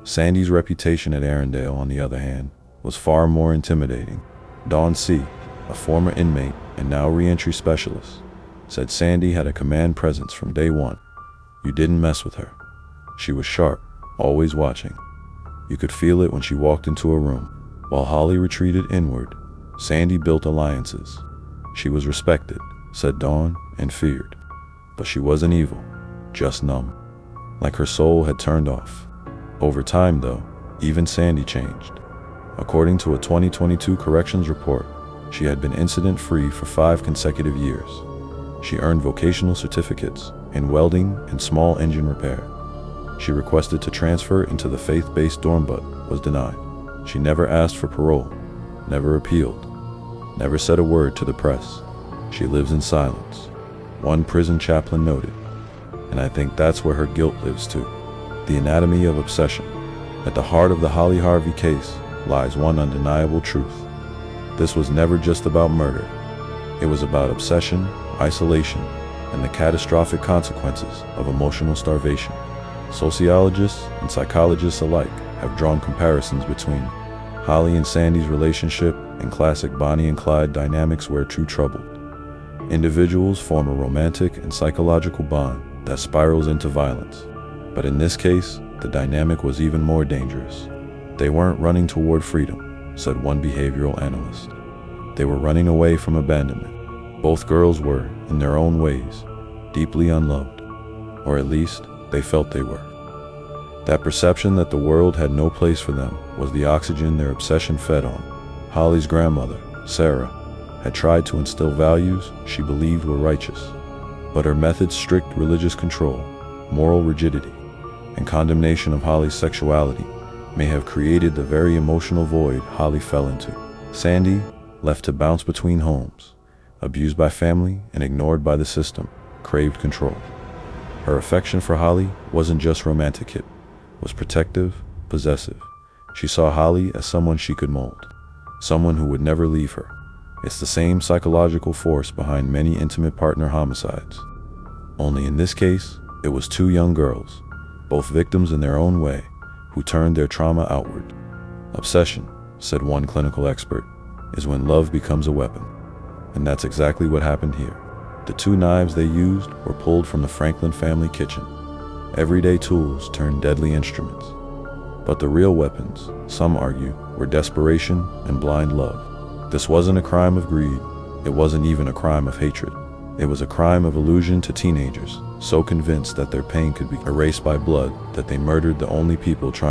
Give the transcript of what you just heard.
Sandy's reputation at Arendelle, on the other hand, was far more intimidating. Dawn C., a former inmate and now re-entry specialist, said Sandy had a command presence from day one. You didn't mess with her. She was sharp, always watching. You could feel it when she walked into a room. While Holly retreated inward, Sandy built alliances. She was respected, said Dawn, and feared. But she wasn't evil, just numb. Like her soul had turned off. Over time, though, even Sandy changed. According to a 2022 corrections report, she had been incident-free for 5 consecutive years. She earned vocational certificates in welding and small engine repair. She requested to transfer into the faith-based dorm but was denied. She never asked for parole, never appealed, never said a word to the press. She lives in silence, one prison chaplain noted. And I think that's where her guilt lives too. The anatomy of obsession. At the heart of the Holly Harvey case lies one undeniable truth. This was never just about murder. It was about obsession, isolation, and the catastrophic consequences of emotional starvation. Sociologists and psychologists alike have drawn comparisons between Holly and Sandy's relationship and classic Bonnie and Clyde dynamics where two troubled individuals form a romantic and psychological bond that spirals into violence. But in this case, the dynamic was even more dangerous. They weren't running toward freedom, said one behavioral analyst. They were running away from abandonment. Both girls were, in their own ways, deeply unloved, or at least they felt they were. That perception that the world had no place for them was the oxygen their obsession fed on. Holly's grandmother, Sarah, had tried to instill values she believed were righteous, but her methods, strict religious control, moral rigidity, and condemnation of Holly's sexuality may have created the very emotional void Holly fell into. Sandy, left to bounce between homes, abused by family and ignored by the system, craved control. Her affection for Holly wasn't just romantic, it was protective, possessive. She saw Holly as someone she could mold, someone who would never leave her. It's the same psychological force behind many intimate partner homicides. Only in this case, it was 2 young girls, both victims in their own way, who turned their trauma outward. Obsession, said one clinical expert, is when love becomes a weapon. And that's exactly what happened here. The 2 knives they used were pulled from the Franklin family kitchen. Everyday tools turned deadly instruments. But the real weapons, some argue, were desperation and blind love. This wasn't a crime of greed. It wasn't even a crime of hatred. It was a crime of illusion to teenagers, so convinced that their pain could be erased by blood that they murdered the only people trying